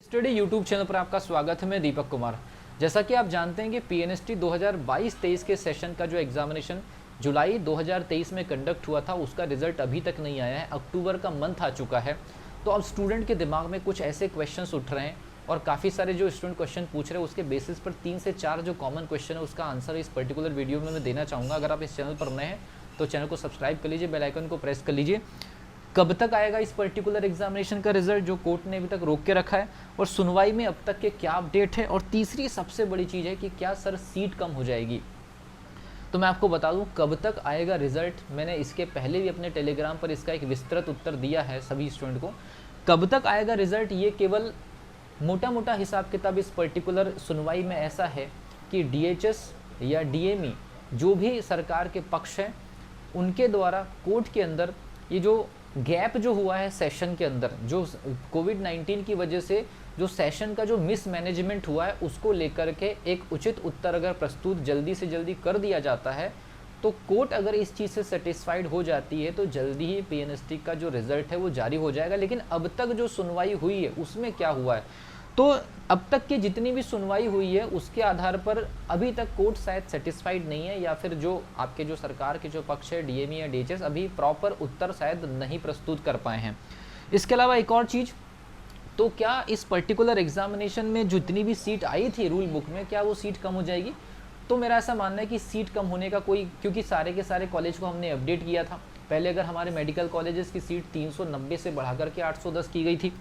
Study YouTube channel पर आपका स्वागत है। मैं दीपक कुमार। जैसा कि आप जानते हैं कि पीएनएसटी 2022-23 के सेशन का जो एग्जामिनेशन जुलाई 2023 में कंडक्ट हुआ था उसका रिजल्ट अभी तक नहीं आया है। अक्टूबर का मंथ आ चुका है, तो अब स्टूडेंट के दिमाग में कुछ ऐसे क्वेश्चंस उठ रहे हैं और काफ़ी सारे जो स्टूडेंट क्वेश्चन पूछ रहे हैं उसके बेसिस पर 3 से 4 जो कॉमन क्वेश्चन है उसका आंसर इस पर्टिकुलर वीडियो में मैं देना चाहूँगा। अगर आप इस चैनल पर नए हैं तो चैनल को सब्सक्राइब कर लीजिए, बेल आइकन को प्रेस कर लीजिए। कब तक आएगा इस पर्टिकुलर एग्जामिनेशन का रिजल्ट जो कोर्ट ने अभी तक रोक के रखा है, और सुनवाई में अब तक के क्या अपडेट है, और तीसरी सबसे बड़ी चीज़ है कि क्या सर सीट कम हो जाएगी। तो मैं आपको बता दूं कब तक आएगा रिजल्ट, मैंने इसके पहले भी अपने टेलीग्राम पर इसका एक विस्तृत उत्तर दिया है सभी स्टूडेंट को। कब तक आएगा रिजल्ट ये केवल मोटा मोटा हिसाब किताब इस पर्टिकुलर सुनवाई में ऐसा है कि डीएचएस या डीएमई जो भी सरकार के पक्ष हैं उनके द्वारा कोर्ट के अंदर ये जो गैप जो हुआ है सेशन के अंदर, जो कोविड-19 की वजह से जो सेशन का जो मिसमैनेजमेंट हुआ है उसको लेकर के एक उचित उत्तर अगर प्रस्तुत जल्दी से जल्दी कर दिया जाता है तो कोर्ट अगर इस चीज़ से सेटिस्फाइड हो जाती है तो जल्दी ही पीएनएसटी का जो रिजल्ट है वो जारी हो जाएगा। लेकिन अब तक जो सुनवाई हुई है उसमें क्या हुआ है, तो अब तक की जितनी भी सुनवाई हुई है उसके आधार पर अभी तक कोर्ट शायद सेटिस्फाइड नहीं है, या फिर जो आपके जो सरकार के जो पक्ष है डीएमई या डीएचएस अभी प्रॉपर उत्तर शायद नहीं प्रस्तुत कर पाए हैं। इसके अलावा एक और चीज़, तो क्या इस पर्टिकुलर एग्जामिनेशन में जितनी भी सीट आई थी रूल बुक में क्या वो सीट कम हो जाएगी। तो मेरा ऐसा मानना है कि सीट कम होने का कोई, क्योंकि सारे के सारे कॉलेज को हमने अपडेट किया था। पहले अगर हमारे मेडिकल कॉलेजेस की सीट 390 से बढ़ा करके 810 की गई थी।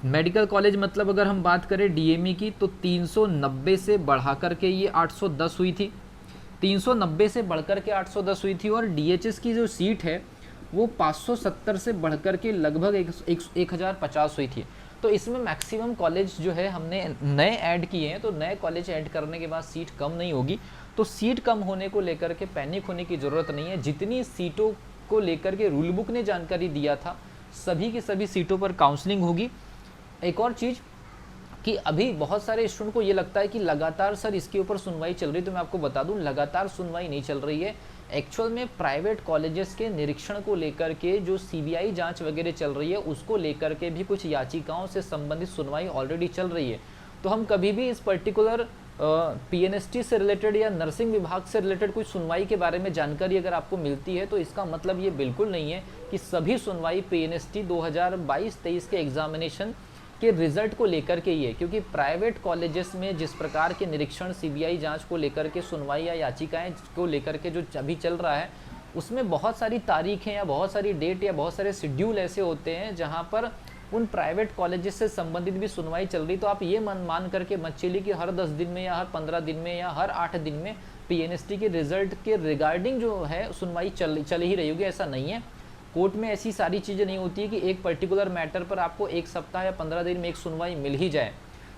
मेडिकल कॉलेज मतलब अगर हम बात करें डीएमई की तो 390 से बढ़ा करके ये 810 हुई थी, 390 से बढ़कर के 810 हुई थी। और डीएचएस की जो सीट है वो 570 से बढ़कर के लगभग 1050 हुई थी। तो इसमें मैक्सिमम कॉलेज जो है हमने नए ऐड किए हैं, तो नए कॉलेज ऐड करने के बाद सीट कम नहीं होगी। तो सीट कम होने को लेकर के पैनिक होने की ज़रूरत नहीं है। जितनी सीटों को लेकर के रूल बुक ने जानकारी दिया था सभी की सभी सीटों पर काउंसलिंग होगी। एक और चीज़ कि अभी बहुत सारे स्टूडेंट को ये लगता है कि लगातार सर इसके ऊपर सुनवाई चल रही है, तो मैं आपको बता दूं लगातार सुनवाई नहीं चल रही है। एक्चुअल में प्राइवेट कॉलेजेस के निरीक्षण को लेकर के जो सीबीआई जांच वगैरह चल रही है उसको लेकर के भी कुछ याचिकाओं से संबंधित सुनवाई ऑलरेडी चल रही है। तो हम कभी भी इस पर्टिकुलर पीएनएसटी से रिलेटेड या नर्सिंग विभाग से रिलेटेड कोई सुनवाई के बारे में जानकारी अगर आपको मिलती है तो इसका मतलब ये बिल्कुल नहीं है कि सभी सुनवाई पीएनएसटी 2022-23 के एग्जामिनेशन के रिजल्ट को लेकर के ये, क्योंकि प्राइवेट कॉलेजेस में जिस प्रकार के निरीक्षण सीबीआई जांच को लेकर के सुनवाई या याचिकाएं को लेकर के जो अभी चल रहा है उसमें बहुत सारी तारीखें या बहुत सारी डेट या बहुत सारे शेड्यूल ऐसे होते हैं जहां पर उन प्राइवेट कॉलेजेस से संबंधित भी सुनवाई चल रही। तो आप ये मान करके मत चलिए कि हर 10 दिन में या हर 15 दिन में या हर 8 दिन में पीएनएसटी के रिजल्ट के रिगार्डिंग जो है सुनवाई चल ही रही होगी, ऐसा नहीं है। कोर्ट में ऐसी सारी चीज़ें नहीं होती है कि एक पर्टिकुलर मैटर पर आपको एक सप्ताह या 15 दिन में एक सुनवाई मिल ही जाए।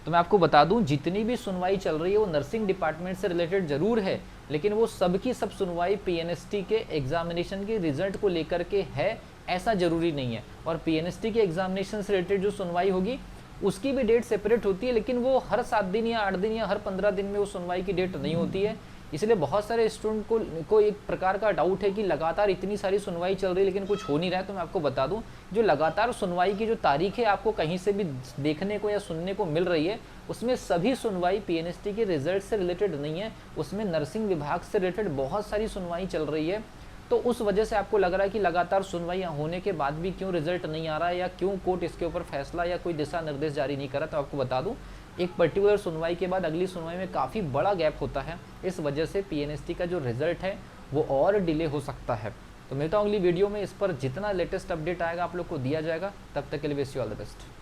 तो मैं आपको बता दूं जितनी भी सुनवाई चल रही है वो नर्सिंग डिपार्टमेंट से रिलेटेड जरूर है, लेकिन वो सब की सब सुनवाई पीएनएसटी के एग्जामिनेशन के रिजल्ट को लेकर के है ऐसा जरूरी नहीं है। और पीएनएसटी के एग्जामिनेशन से रिलेटेड जो सुनवाई होगी उसकी भी डेट सेपरेट होती है, लेकिन वो हर 7 दिन या 8 दिन या हर 15 दिन में वो सुनवाई की डेट नहीं होती है। इसलिए बहुत सारे स्टूडेंट को एक प्रकार का डाउट है कि लगातार इतनी सारी सुनवाई चल रही है लेकिन कुछ हो नहीं रहा है। तो मैं आपको बता दूं जो लगातार सुनवाई की जो तारीख है आपको कहीं से भी देखने को या सुनने को मिल रही है उसमें सभी सुनवाई पीएनएसटी के रिजल्ट से रिलेटेड नहीं है, उसमें नर्सिंग विभाग से रिलेटेड बहुत सारी सुनवाई चल रही है। तो उस वजह से आपको लग रहा है कि लगातार सुनवाई होने के बाद भी क्यों रिजल्ट नहीं आ रहा है या क्यों कोर्ट इसके ऊपर फैसला या कोई दिशा निर्देश जारी नहीं कर रहा। तो आपको बता दूं एक पर्टिकुलर सुनवाई के बाद अगली सुनवाई में काफ़ी बड़ा गैप होता है, इस वजह से पीएनएसटी का जो रिजल्ट है वो और डिले हो सकता है। तो मिलता हूँ अगली वीडियो में, इस पर जितना लेटेस्ट अपडेट आएगा आप लोग को दिया जाएगा। तब तक के लिए wish you all the best.